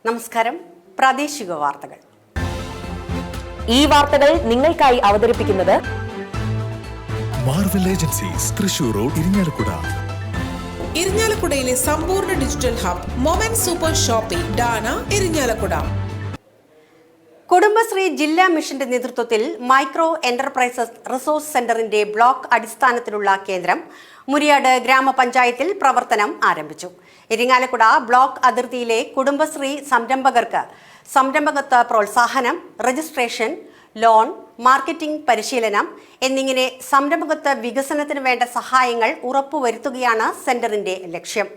നമസ്കാരം. പ്രാദേശിക വാർത്തകൾ. ഈ വാർത്തകൾ നിങ്ങൾക്കായി അവതരിപ്പിക്കുന്നത് Marvel agencies, Thrissur road, Irinjalakuda. ഇരിങ്ങാലക്കുടയിലെ സമ്പൂർണ്ണ digital hub moment super shopping ഡാന ഇരിങ്ങാലക്കുട. കുടുംബശ്രീ ജില്ലാ മിഷന്റെ നേതൃത്വത്തിൽ മൈക്രോ എന്റർപ്രൈസസ് റിസോഴ്സ് സെന്ററിന്റെ ബ്ലോക്ക് അടിസ്ഥാനത്തിലുള്ള കേന്ദ്രം മുരിയാട് ഗ്രാമപഞ്ചായത്തിൽ പ്രവർത്തനം ആരംഭിച്ചു. ഇരിങ്ങാലക്കുട ബ്ലോക്ക് അതിർത്തിയിലെ കുടുംബശ്രീ സംരംഭകർക്ക് സംരംഭകത്വ പ്രോത്സാഹനം, രജിസ്ട്രേഷൻ, ലോൺ, മാർക്കറ്റിംഗ് പരിശീലനം എന്നിങ്ങനെ സംരംഭകത്വ വികസനത്തിന് വേണ്ട സഹായങ്ങൾ ഉറപ്പുവരുത്തുകയാണ് സെന്ററിന്റെ ലക്ഷ്യം.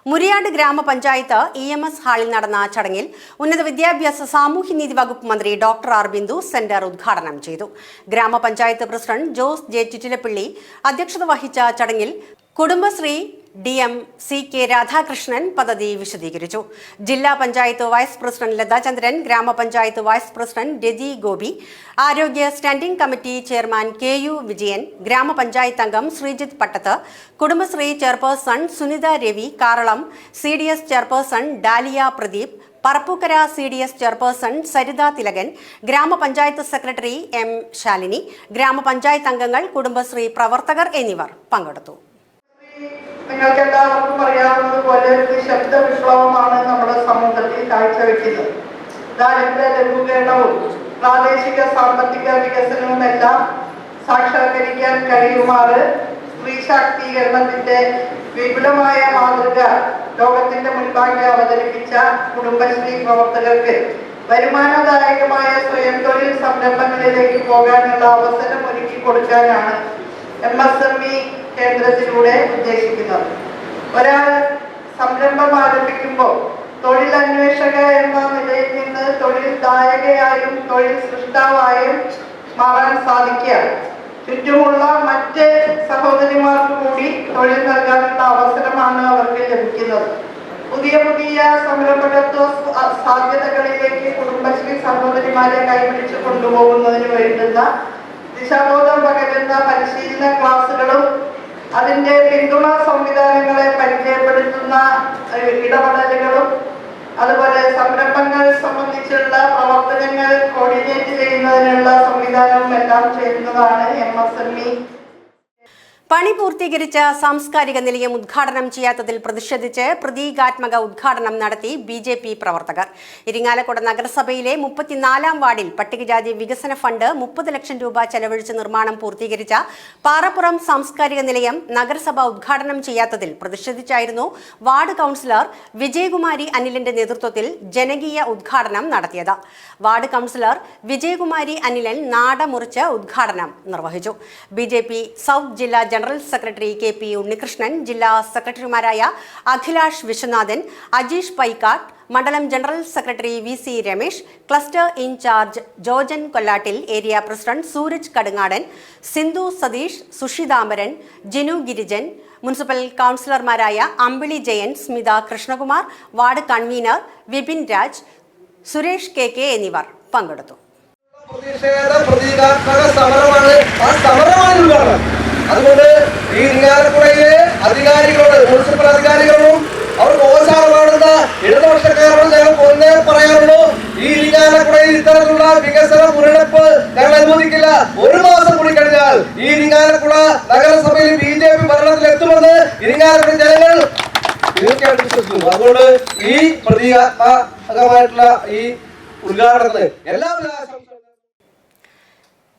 മുരിയാട് ഗ്രാമപഞ്ചായത്ത് EMS ഹാളിൽ നടന്ന ചടങ്ങിൽ ഉന്നത വിദ്യാഭ്യാസ സാമൂഹ്യനീതി വകുപ്പ് മന്ത്രി ഡോക്ടർ ആർ ബിന്ദു സെന്റർ ഉദ്ഘാടനം ചെയ്തു. ഗ്രാമപഞ്ചായത്ത് പ്രസിഡന്റ് ജോസ് ജെ ചിറ്റിലപ്പള്ളി അധ്യക്ഷത വഹിച്ച ചടങ്ങിൽ കുടുംബശ്രീ DM CK രാധാകൃഷ്ണൻ പദ്ധതി വിശദീകരിച്ചു. ജില്ലാ പഞ്ചായത്ത് വൈസ് പ്രസിഡന്റ് ലതാചന്ദ്രൻ, ഗ്രാമപഞ്ചായത്ത് വൈസ് പ്രസിഡന്റ് രജി ഗോപി, ആരോഗ്യ standing committee chairman KU Vijayan, ഗ്രാമപഞ്ചായത്ത് അംഗം Sreejith Pattath, Kudumbashree chairperson Sunitha Ravi, Karalam CDS chairperson Daliya Pradeep, Parappukkara CDS chairperson Saritha Thilakan, ഗ്രാമപഞ്ചായത്ത് സെക്രട്ടറി M ശാലിനി, ഗ്രാമപഞ്ചായത്ത് അംഗങ്ങൾ, കുടുംബശ്രീ പ്രവർത്തകർ എന്നിവർ പങ്കെടുത്തു. നിങ്ങൾക്ക് എല്ലാവർക്കും അറിയാവുന്നതുപോലെ ഒരു ശബ്ദ വിപ്ലവമാണ് നമ്മുടെ സമൂഹത്തിൽ കാഴ്ചവെക്കുന്നത്. ദാരിദ്ര്യ ലഘൂകരണവും പ്രാദേശിക സാമ്പത്തിക വികസനവും എല്ലാം സാക്ഷാത്കരിക്കാൻ കഴിയുമാറ് സ്ത്രീ ശാക്തീകരണത്തിന്റെ വിപുലമായ മാതൃക ലോകത്തിന്റെ മുൻപാകെ അവതരിപ്പിച്ച കുടുംബശ്രീ പ്രവർത്തകർക്ക് വരുമാനദായകമായ സ്വയം തൊഴിൽ സംരംഭങ്ങളിലേക്ക് പോകാനുള്ള അവസരം ഒരുക്കി കൊടുക്കാനാണ് MSME കേന്ദ്രത്തിലൂടെ ഉദ്ദേശിക്കുന്നത്. ഒരാൾ സംരംഭം ആരംഭിക്കുമ്പോൾ തൊഴിലന്വേഷക എന്ന നിലയിൽ നിന്ന് തൊഴിൽ ദായകയായും തൊഴിൽ സൃഷ്ടാവായും മാറാൻ സാധിക്കുക, ചുറ്റുമുള്ള മറ്റ് സഹോദരിമാർക്ക് കൂടി തൊഴിൽ നൽകാനുള്ള അവസരമാണ് അവർക്ക് ലഭിക്കുന്നത്. പുതിയ പുതിയ സംരംഭകത്വ സാധ്യതകളിലേക്ക് കുടുംബശ്രീ സഹോദരിമാരെ കൈപിടിച്ച് കൊണ്ടുപോകുന്നതിന് വേണ്ടുന്ന ദിശാബോധം പകരുന്ന പരിശീലന ക്ലാസുകളും അതിന്റെ പിന്തുണ സംവിധാനങ്ങളെ പരിചയപ്പെടുത്തുന്ന ഇടപെടലുകളും അതുപോലെ സംരംഭങ്ങൾ സംബന്ധിച്ചുള്ള പ്രവർത്തനങ്ങൾ കോർഡിനേറ്റ് ചെയ്യുന്നതിനുള്ള സംവിധാനവും എല്ലാം ചേരുന്നതാണ് MSME. പണി പൂർത്തീകരിച്ച സാംസ്കാരിക നിലയം ഉദ്ഘാടനം ചെയ്യാത്തതിൽ പ്രതിഷേധിച്ച് പ്രതീകാത്മക ഉദ്ഘാടനം നടത്തി BJP പ്രവർത്തകർ. ഇരിങ്ങാലക്കുട നഗരസഭയിലെ 34-ാം വാർഡിൽ പട്ടികജാതി വികസന ഫണ്ട് 30 ലക്ഷം രൂപ ചെലവഴിച്ച് നിർമ്മാണം പൂർത്തീകരിച്ച പാറപ്പുറം സാംസ്കാരിക നിലയം നഗരസഭ ഉദ്ഘാടനം ചെയ്യാത്തതിൽ പ്രതിഷേധിച്ചായിരുന്നു വാർഡ് കൗൺസിലർ വിജയകുമാരി അനിലിന്റെ നേതൃത്വത്തിൽ ജനകീയ ഉദ്ഘാടനം നടത്തിയത്. വാർഡ് കൗൺസിലർ വിജയകുമാരി അനിലൻ നാട മുറിച്ച് ഉദ്ഘാടനം നിർവഹിച്ചു. BJP സൗത്ത് ജില്ലാ ജനറൽ സെക്രട്ടറി KP ഉണ്ണികൃഷ്ണൻ, ജില്ലാ സെക്രട്ടറിമാരായ അഖിലാഷ് വിശ്വനാഥൻ, അജീഷ് പൈക്കാട്ട്, മണ്ഡലം general secretary VC Ramesh, cluster incharge Jojan Kollattil, area president Sooraj Kadungadan, Sindhu Satheesh, Sushithambaran, Jinu Girijan, municipal കൗൺസിലർമാരായ Ambili Jayan, Smitha Krishnakumar, ward convener Vipin Raj, Suresh KK എന്നിവർ പങ്കെടുത്തു. അതുകൊണ്ട് ഈ ഇരിങ്ങാലക്കുടയിലെ അധികാരികളോട്, മുനിസിപ്പൽ അധികാരികളും അവർക്ക് ഓശാരമാണെന്ന ഇടതുപക്ഷക്കാരോട് ഞങ്ങൾക്ക് ഒന്നേ പറയാനുള്ളൂ. ഈ ഇരിങ്ങാലക്കുടയിൽ ഇത്തരത്തിലുള്ള വികസന മുരടിപ്പ് ഞങ്ങൾ അനുവദിക്കില്ല. ഒരു മാസം കൂടി കഴിഞ്ഞാൽ ഈ ഇരിങ്ങാലക്കുട നഗരസഭയിൽ BJP ഭരണത്തിലെത്തുമെന്ന് ഇരിങ്ങാലക്കുട ജനങ്ങൾ തീർച്ചയായിട്ടും വിശ്വസിക്കുന്നു. അതുകൊണ്ട് ഈ പ്രതീകാത്മകമായിട്ടുള്ള ഈ ഉദ്ഘാടനത്തിന് എല്ലാവിധ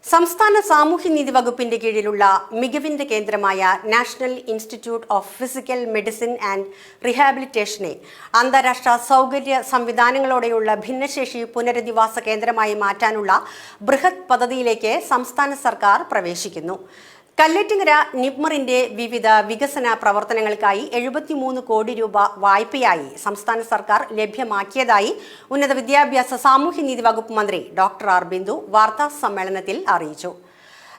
സംസ്ഥാന സാമൂഹ്യനീതി വകുപ്പിന്റെ കീഴിലുള്ള മികവിന്റെ കേന്ദ്രമായ national institute of physical medicine and റീഹാബിലിറ്റേഷനെ അന്താരാഷ്ട്ര സൗകര്യ സംവിധാനങ്ങളോടെയുള്ള ഭിന്നശേഷി പുനരധിവാസ കേന്ദ്രമായി മാറ്റാനുള്ള ബൃഹത് പദ്ധതിയിലേക്ക് സംസ്ഥാന സർക്കാർ പ്രവേശിക്കുന്നു. കല്ലേറ്റുങ്കര നിപ്മറിന്റെ വിവിധ വികസന പ്രവർത്തനങ്ങൾക്കായി 73 കോടി രൂപ വായ്പയായി സംസ്ഥാന സർക്കാർ ലഭ്യമാക്കിയതായി ഉന്നത വിദ്യാഭ്യാസ സാമൂഹ്യനീതി വകുപ്പ് മന്ത്രി ഡോക്ടർ ആർ ബിന്ദു വാർത്താ സമ്മേളനത്തിൽ അറിയിച്ചു.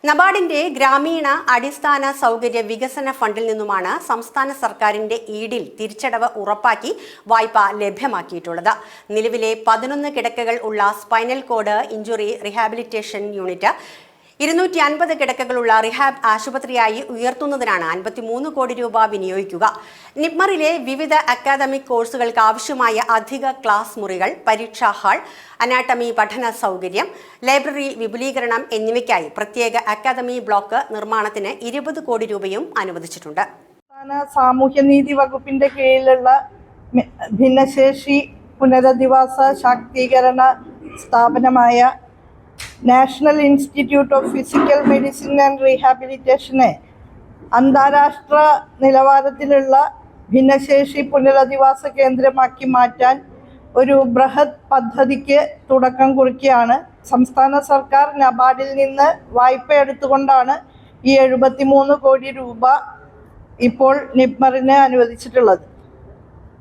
നബാർഡിന്റെ ഗ്രാമീണ അടിസ്ഥാന സൗകര്യ വികസന ഫണ്ടിൽ നിന്നുമാണ് സംസ്ഥാന സർക്കാരിന്റെ ഈടിൽ തിരിച്ചടവ് ഉറപ്പാക്കി വായ്പ ലഭ്യമാക്കിയിട്ടുള്ളത്. നിലവിലെ 11 കിടക്കകൾ ഉള്ള spinal cord injury rehabilitation unit 250 കിടക്കകളുള്ള റിഹാബ് ആശുപത്രിയായി ഉയർത്തുന്നതിനാണ് 53 കോടി രൂപ വിനിയോഗിക്കുക. നിപ്മറിലെ വിവിധ അക്കാദമിക് കോഴ്സുകൾക്ക് ആവശ്യമായ അധിക ക്ലാസ് മുറികൾ, പരീക്ഷാ ഹാൾ, അനാട്ടമി പഠന സൗകര്യം, ലൈബ്രറി വിപുലീകരണം എന്നിവയ്ക്കായി പ്രത്യേക അക്കാദമി ബ്ലോക്ക് നിർമ്മാണത്തിന് 20 കോടി രൂപയും അനുവദിച്ചിട്ടുണ്ട്. സാമൂഹ്യനീതി വകുപ്പിന്റെ കീഴിലുള്ള ഭിന്നശേഷി പുനരധിവാസ ശാക്തീകരണ സ്ഥാപനമായ national institute of physical medicine and റീഹാബിലിറ്റേഷനെ അന്താരാഷ്ട്ര നിലവാരത്തിലുള്ള ഭിന്നശേഷി പുനരധിവാസ കേന്ദ്രമാക്കി മാറ്റാൻ ഒരു ബൃഹത് പദ്ധതിക്ക് തുടക്കം കുറിക്കുകയാണ്. സംസ്ഥാന സർക്കാർ നബാർഡിൽ നിന്ന് വായ്പ എടുത്തുകൊണ്ടാണ് ഈ 73 കോടി രൂപ ഇപ്പോൾ നിപ്മറിന് അനുവദിച്ചിട്ടുള്ളത്.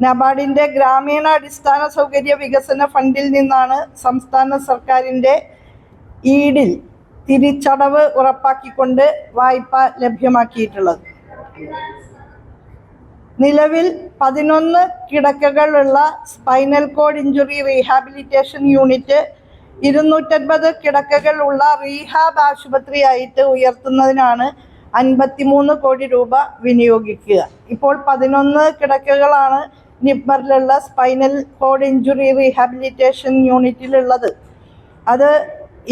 നബാർഡിൻ്റെ ഗ്രാമീണ അടിസ്ഥാന സൗകര്യ വികസന ഫണ്ടിൽ നിന്നാണ് സംസ്ഥാന സർക്കാരിൻ്റെ ഈടിൽ തിരിച്ചടവ് ഉറപ്പാക്കിക്കൊണ്ട് വായ്പ ലഭ്യമാക്കിയിട്ടുള്ളത്. നിലവിൽ 11 കിടക്കകളുള്ള spinal cord injury rehabilitation unit 250 കിടക്കകളുള്ള റീഹാബ് ആശുപത്രിയായിട്ട് ഉയർത്തുന്നതിനാണ് 53 കോടി രൂപ വിനിയോഗിക്കുക. ഇപ്പോൾ 11 കിടക്കകളാണ് നിപ്മറിലുള്ള സ്പൈനൽ കോഡ് ഇഞ്ചുറി റീഹാബിലിറ്റേഷൻ യൂണിറ്റിലുള്ളത്. അത്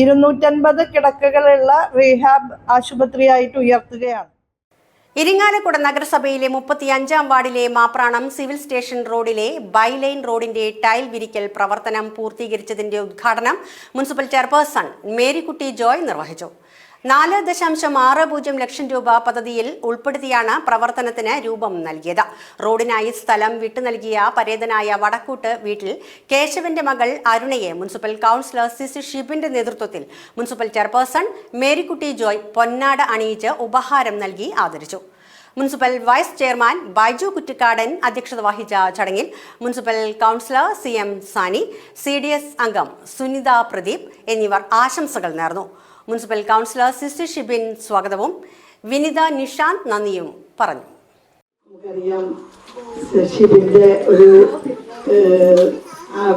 250 കിടക്കകളുള്ള റീഹാബ് ആശുപത്രിയായിട്ട് ഉയർത്തുകയാണ്. ഇരിങ്ങാലക്കുട നഗരസഭയിലെ 35-ാം വാർഡിലെ മാപ്രാണം സിവിൽ സ്റ്റേഷൻ റോഡിലെ ബൈലൈൻ റോഡിന്റെ ടൈൽ വിരിക്കൽ പ്രവർത്തനം പൂർത്തീകരിച്ചതിന്റെ ഉദ്ഘാടനം മുനിസിപ്പൽ ചെയർപേഴ്സൺ മേരിക്കുട്ടി ജോയ് നിർവഹിച്ചു. 4.60 ലക്ഷം രൂപ പദ്ധതിയിൽ ഉൾപ്പെടുത്തിയാണ് പ്രവർത്തനത്തിന് രൂപം നൽകിയത്. റോഡിനായി സ്ഥലം വിട്ടു നൽകിയ പരേതനായ വടക്കൂട്ട് വീട്ടിൽ കേശവന്റെ മകൾ അരുണയെ മുനിസിപ്പൽ കൗൺസിലർ സിസി ഷിബിന്റെ നേതൃത്വത്തിൽ മുനിസിപ്പൽ ചെയർപേഴ്സൺ മേരിക്കുട്ടി ജോയ് പൊന്നാട അണിയിച്ച് ഉപഹാരം നൽകി ആദരിച്ചു. Municipal vice chairman Baiju Kuttikkadan അധ്യക്ഷത വഹിച്ച ചടങ്ങിൽ municipal councillor CM Sani, CDS അംഗം സുനിത പ്രദീപ് എന്നിവർ ആശംസകൾ നേർന്നു. മുനിസിപ്പൽ കൗൺസിലർ സിസി ഷിബിൻ സ്വാഗതവും വിനിത നിഷാന്ത് നന്ദിയും പറഞ്ഞു. നമുക്കറിയാം, ഷിബിന്റെ ഒരു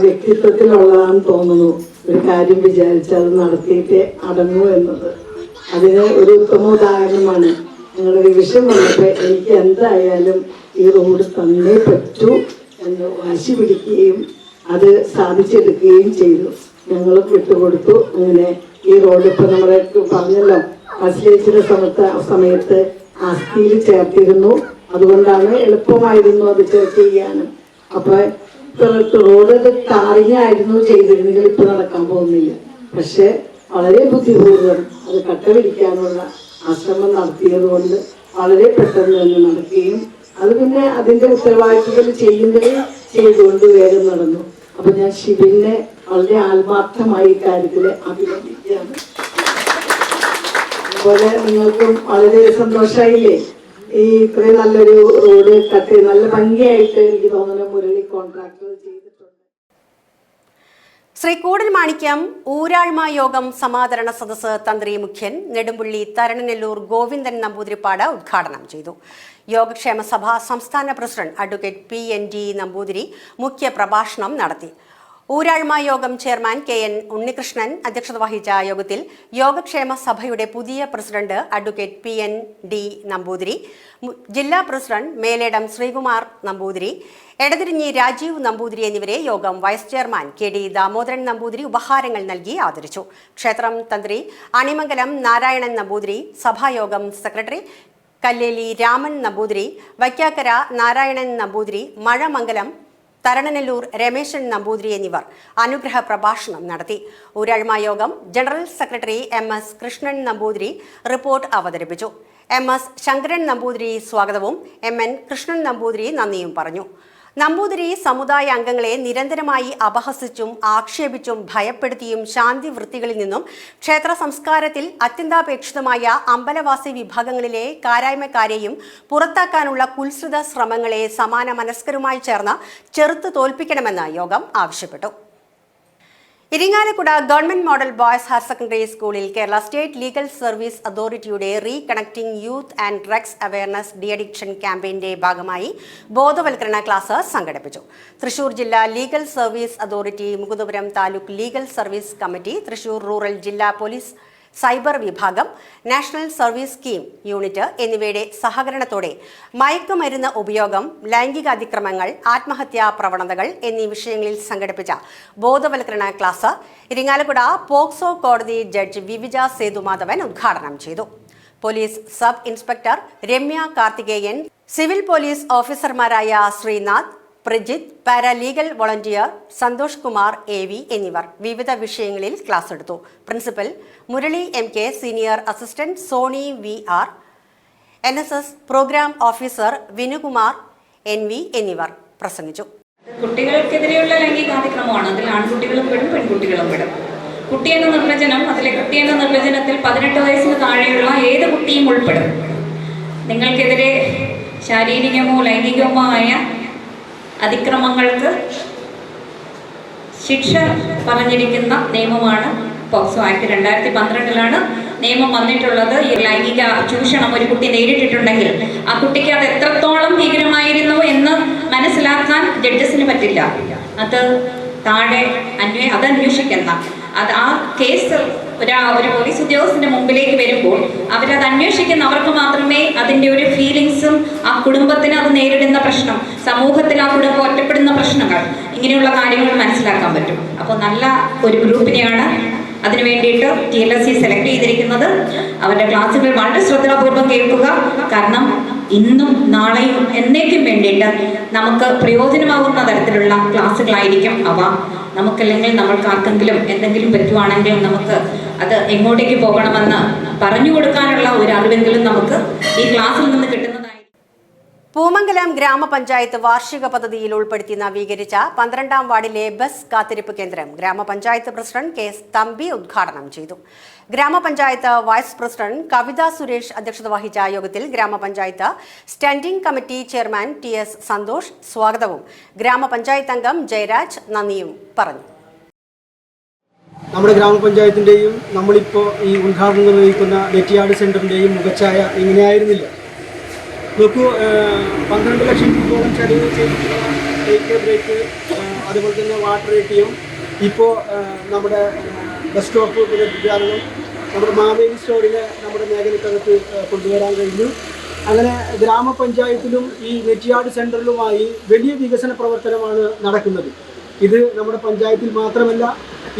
വ്യക്തിത്വത്തിലുള്ളതാണെന്ന് തോന്നുന്നു. ഒരു കാര്യം വിചാരിച്ചാൽ അത് നടത്തിയിട്ട് അടങ്ങൂ എന്നത് അതിന് ഒരു ഉത്തമ ഉദാഹരണമാണ്. ഞങ്ങളൊരു വിഷയം വന്നപ്പോൾ എനിക്ക് എന്തായാലും ഈ റോഡ് തന്നേ പറ്റൂ എന്ന് വാശി പിടിക്കുകയും അത് സാധിച്ചെടുക്കുകയും ചെയ്തു. ഞങ്ങൾ വിട്ടുകൊടുത്തു. അങ്ങനെ ഈ റോഡ് ഇപ്പം നമ്മളെ പറഞ്ഞല്ലോ, മത്സരിച്ചിന്റെ സമയത്ത് ആസ്തിയിൽ ചേർത്തിരുന്നു. അതുകൊണ്ടാണ് എളുപ്പമായിരുന്നു അത് ചെയ്യാനും. അപ്പൊ റോഡ് ടാറിങ്ങായിരുന്നു ചെയ്തിരുന്നെങ്കിൽ ഇപ്പൊ നടക്കാൻ പോകുന്നില്ല. പക്ഷെ വളരെ ബുദ്ധിപൂർവ്വം അത് കട്ട പിടിക്കാനുള്ള ആശ്രമം നടത്തിയത് കൊണ്ട് വളരെ പെട്ടെന്ന് തന്നെ നടക്കുകയും അത് പിന്നെ അതിന്റെ ഉത്തരവാദിത്തങ്ങൾ ചെയ്യുകയും ചെയ്തുകൊണ്ട് വേഗം നടന്നു. അപ്പൊ ഞാൻ ഷിബിനെ വളരെ ആത്മാർത്ഥമായി കാര്യത്തിൽ അഭിനന്ദിക്കുകയാണ്. അതുപോലെ നിങ്ങൾക്കും വളരെ സന്തോഷമായില്ലേ ഈ ഇത്രയും നല്ലൊരു റോഡ് കട്ട് നല്ല ഭംഗിയായിട്ട് എനിക്ക് തോന്നുന്നു മുരളി കോൺട്രാക്ടർ ചെയ്തിട്ടുണ്ട്. ശ്രീ കൂടൽമാണിക്യം ഊരാൾമ യോഗം സമാദരണ സദസ്സ് തന്ത്രി മുഖ്യൻ നെടുമ്പുള്ളി തരണനെല്ലൂർ ഗോവിന്ദൻ നമ്പൂതിരിപ്പാട് ഉദ്ഘാടനം ചെയ്തു. യോഗക്ഷേമ സഭ സംസ്ഥാന പ്രസിഡന്റ് അഡ്വക്കേറ്റ് PND നമ്പൂതിരി മുഖ്യ പ്രഭാഷണം നടത്തി. ഊരാൾമ യോഗം ചെയർമാൻ KN ഉണ്ണികൃഷ്ണൻ അധ്യക്ഷത വഹിച്ച യോഗത്തിൽ യോഗക്ഷേമ സഭയുടെ പുതിയ പ്രസിഡന്റ് അഡ്വക്കേറ്റ് PND നമ്പൂതിരി, ജില്ലാ പ്രസിഡന്റ് മേലേടം ശ്രീകുമാർ നമ്പൂതിരി, എടതിരിഞ്ഞി രാജീവ് നമ്പൂതിരി എന്നിവരെ യോഗം vice chairman KD Damodaran Namboothiri ഉപഹാരങ്ങൾ നൽകി ആദരിച്ചു. ക്ഷേത്രം തന്ത്രി അണിമംഗലം നാരായണൻ നമ്പൂതിരി, സഭായോഗം സെക്രട്ടറി കല്ലേലി രാമൻ നമ്പൂതിരി, വൈക്കാക്കര നാരായണൻ നമ്പൂതിരി, മഴമംഗലം തരണനെല്ലൂർ രമേശൻ നമ്പൂതിരി എന്നിവർ അനുഗ്രഹ പ്രഭാഷണം നടത്തി. ഊരാൾമ യോഗം general secretary MS Krishnan Namboothiri report അവതരിപ്പിച്ചു. MS ശങ്കരൻ നമ്പൂതിരി സ്വാഗതവും MN കൃഷ്ണൻ നമ്പൂതിരി നന്ദിയും പറഞ്ഞു. നമ്പൂതിരി സമുദായ അംഗങ്ങളെ നിരന്തരമായി അപഹസിച്ചും ആക്ഷേപിച്ചും ഭയപ്പെടുത്തിയും ശാന്തി വൃത്തികളിൽ നിന്നും ക്ഷേത്ര സംസ്കാരത്തിൽ അത്യന്താപേക്ഷിതമായ അമ്പലവാസി വിഭാഗങ്ങളിലെ കാരായ്മക്കാരെയും പുറത്താക്കാനുള്ള കുൽസിത ശ്രമങ്ങളെ സമാന മനസ്കരുമായി ചേർന്ന് ചെറുത്തു തോൽപ്പിക്കണമെന്ന് യോഗം ആവശ്യപ്പെട്ടു. Irinjalakuda government model boys higher secondary സ്കൂളിൽ കേരള സ്റ്റേറ്റ് ലീഗൽ സർവീസ് അതോറിറ്റിയുടെ reconnecting youth and drugs awareness deaddiction ക്യാമ്പയിന്റെ ഭാഗമായി ബോധവൽക്കരണ ക്ലാസ് സംഘടിപ്പിച്ചു. തൃശൂർ ജില്ലാ legal service authority, Mukundapuram taluk legal service committee, Thrissur rural ജില്ലാ പോലീസ് സൈബർ വിഭാഗം, നാഷണൽ സർവീസ് സ്കീം യൂണിറ്റ് എന്നിവയുടെ സഹകരണത്തോടെ മയക്കുമരുന്ന് ഉപയോഗം, ലൈംഗികാതിക്രമങ്ങൾ, ആത്മഹത്യാ പ്രവണതകൾ എന്നീ വിഷയങ്ങളിൽ സംഘടിപ്പിച്ച ബോധവൽക്കരണ ക്ലാസ് ഇരിങ്ങാലക്കുട പോക്സോ കോടതി ജഡ്ജ് വിവിജ സേതുമാധവൻ ഉദ്ഘാടനം ചെയ്തു. Police sub inspector Ramya Karthikeyan, civil police ഓഫീസർമാരായ Sreenath, Prajith, paralegal volunteer Santhosh Kumar AV എന്നിവർ വിവിധ വിഷയങ്ങളിൽ ക്ലാസ് എടുത്തു. Principal Murali MK, senior assistant Soni VR, NSS programme officer Vinukumar NV എന്നിവർ പ്രസംഗിച്ചു. കുട്ടികൾക്കെതിരെയുള്ള ലൈംഗികാതിക്രമമാണ്. അതിൽ ആൺകുട്ടികളും പെടും, പെൺകുട്ടികളും പെടും. കുട്ടി എന്ന നിർവചനം, അതിലെ കുട്ടി എന്ന നിർവചനത്തിൽ 18 വയസ്സിന് താഴെയുള്ള ഏത് കുട്ടിയും ഉൾപ്പെടും. നിങ്ങൾക്കെതിരെ ശാരീരികമോ ലൈംഗികമോ ആയ അതിക്രമങ്ങൾക്ക് ശിക്ഷ പറഞ്ഞിരിക്കുന്ന നിയമമാണ് പോക്സോ ആക്ട്. 2012 നിയമം വന്നിട്ടുള്ളത്. ഈ ലൈംഗിക ചൂഷണം ഒരു കുട്ടി നേരിട്ടിട്ടുണ്ടെങ്കിൽ ആ കുട്ടിക്ക് അത് എത്രത്തോളം ഭീകരമായിരുന്നു എന്ന് മനസ്സിലാക്കാൻ ജഡ്ജസിന് പറ്റില്ല. അത് താഴെ അന്വേഷിക്കുന്ന ആ കേസ് ഒരു പോലീസ് ഉദ്യോഗസ്ഥന്റെ മുമ്പിലേക്ക് വരുമ്പോൾ അവരത് അന്വേഷിക്കുന്നവർക്ക് മാത്രമേ അതിൻ്റെ ഒരു ഫീലിങ്സും, ആ കുടുംബത്തിന് അത് നേരിടുന്ന പ്രശ്നം, സമൂഹത്തിൽ ആ കുടുംബം ഒറ്റപ്പെടുന്ന പ്രശ്നങ്ങൾ, ഇങ്ങനെയുള്ള കാര്യങ്ങൾ മനസ്സിലാക്കാൻ പറ്റും. അപ്പോൾ നല്ല ഒരു ഗ്രൂപ്പിനെയാണ് അതിനു വേണ്ടിയിട്ട് TLSC സെലക്ട് ചെയ്തിരിക്കുന്നത്. അവരുടെ ക്ലാസ്സുകൾ വളരെ ശ്രദ്ധാപൂർവ്വം കേൾക്കുക. കാരണം ഇന്നും നാളെയും എന്നേക്കും വേണ്ടിയിട്ട് നമുക്ക് പ്രയോജനമാകുന്ന തരത്തിലുള്ള ക്ലാസ്സുകളായിരിക്കും അവ. നമുക്കല്ലെങ്കിൽ നമ്മൾക്ക് ആർക്കെങ്കിലും എന്തെങ്കിലും പറ്റുവാണെങ്കിൽ നമുക്ക് അത് എങ്ങോട്ടേക്ക് പോകണമെന്ന് പറഞ്ഞു കൊടുക്കാനുള്ള ഒരു അറിവെങ്കിലും നമുക്ക് ഈ ക്ലാസ്സിൽ നിന്ന് കിട്ടുന്നതായി. പൂമംഗലം ഗ്രാമപഞ്ചായത്ത് വാർഷിക പദ്ധതിയിൽ ഉൾപ്പെടുത്തി നവീകരിച്ച 12ാം വാർഡിലെ ബസ് കാത്തിരിപ്പ് കേന്ദ്രം ഗ്രാമപഞ്ചായത്ത് പ്രസിഡന്റ് K. തമ്പി ഉദ്ഘാടനം ചെയ്തു. ഗ്രാമപഞ്ചായത്ത് വൈസ് പ്രസിഡന്റ് കവിത സുരേഷ് അധ്യക്ഷത വഹിച്ച യോഗത്തിൽ grama panchayat standing committee chairman TS Santhosh സ്വാഗതവും ഗ്രാമപഞ്ചായത്ത് അംഗം ജയരാജ് നന്ദിയും പറഞ്ഞു. നമ്മുടെ ഗ്രാമപഞ്ചായത്തിൻ്റെയും നമ്മളിപ്പോൾ ഈ ഉദ്ഘാടനം നിർവഹിക്കുന്ന നെറ്റിയാട് സെൻ്ററിൻ്റെയും മുഖച്ഛായ ഇങ്ങനെയായിരുന്നില്ല. നോക്കൂ, 12 ലക്ഷം രൂപയോളം ചെലവ് ചെയ്തിട്ടുള്ള ടേക്ക് ബ്രേക്ക്, അതുപോലെ തന്നെ വാട്ടർ ATM, ഇപ്പോൾ നമ്മുടെ ബസ് സ്റ്റോപ്പ് പുനരുദ്ധാരണം, നമ്മുടെ മാവേലി സ്റ്റോറിനെ നമ്മുടെ മേഖലക്കകത്ത് കൊണ്ടുവരാൻ കഴിഞ്ഞു. അങ്ങനെ ഗ്രാമപഞ്ചായത്തിലും ഈ നെറ്റിയാട് സെൻ്ററിലുമായി വലിയ വികസന പ്രവർത്തനമാണ് നടക്കുന്നത്. ഇത് നമ്മുടെ പഞ്ചായത്തിൽ മാത്രമല്ല,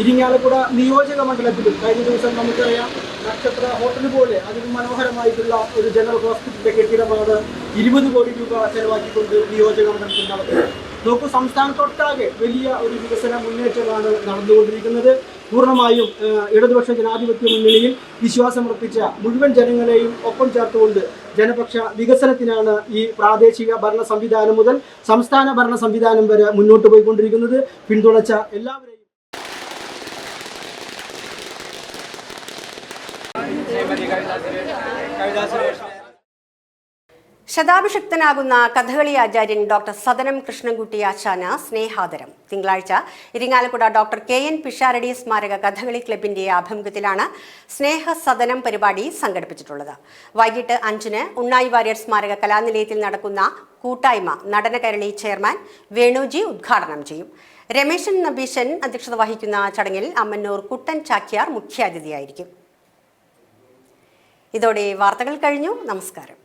ഇരിങ്ങാലക്കുട നിയോജക മണ്ഡലത്തിലും കഴിഞ്ഞ ദിവസം നമുക്കറിയാം നക്ഷത്ര ഹോട്ടൽ പോലെ അതിന് മനോഹരമായിട്ടുള്ള ഒരു ജനറൽ ഹോസ്പിറ്റലിൻ്റെ കെട്ടിടമാണ് 20 കോടി രൂപ ചെലവാക്കിക്കൊണ്ട് നിയോജക മണ്ഡലത്തിൽ നടത്തുന്നത്. നോക്കൂ, സംസ്ഥാനത്തൊട്ടാകെ വലിയ ഒരു വികസന മുന്നേറ്റമാണ് നടന്നുകൊണ്ടിരിക്കുന്നത്. പൂർണ്ണമായും ഇടതുപക്ഷ ജനാധിപത്യ മുന്നണിയിൽ വിശ്വാസമർപ്പിച്ച മുഴുവൻ ജനങ്ങളെയും ഒപ്പം ചേർത്തുകൊണ്ട് ജനപക്ഷ വികസനത്തിനാണ് ഈ പ്രാദേശിക ഭരണ സംവിധാനം മുതൽ സംസ്ഥാന ഭരണ സംവിധാനം വരെ മുന്നോട്ട് പോയിക്കൊണ്ടിരിക്കുന്നത്. പിന്തുണച്ച എല്ലാവരെയും ശതാഭിഷിക്തനാകുന്ന കഥകളി ആചാര്യൻ ഡോക്ടർ സദനം കൃഷ്ണൻകുട്ടി ആശാന് സ്നേഹാദരം. തിങ്കളാഴ്ച ഇരിങ്ങാലക്കുട ഡോക്ടർ KN പിഷാരടി സ്മാരക കഥകളി ക്ലബിന്റെ ആഭിമുഖ്യത്തിലാണ് സ്നേഹസദനം പരിപാടി സംഘടിപ്പിച്ചിട്ടുള്ളത്. വൈകിട്ട് 5-ന് ഉണ്ണായി വാര്യർ സ്മാരക കലാനിലയത്തിൽ നടക്കുന്ന കൂട്ടായ്മ നടനകരളി ചെയർമാൻ വേണുജി ഉദ്ഘാടനം ചെയ്യും. രമേശൻ നബീശൻ അധ്യക്ഷത വഹിക്കുന്ന ചടങ്ങിൽ അമ്മന്നൂർ കുട്ടൻ ചാക്യാർ മുഖ്യാതിഥിയായിരിക്കും. ഇതോടെ വാർത്തകൾ കഴിഞ്ഞു. നമസ്കാരം.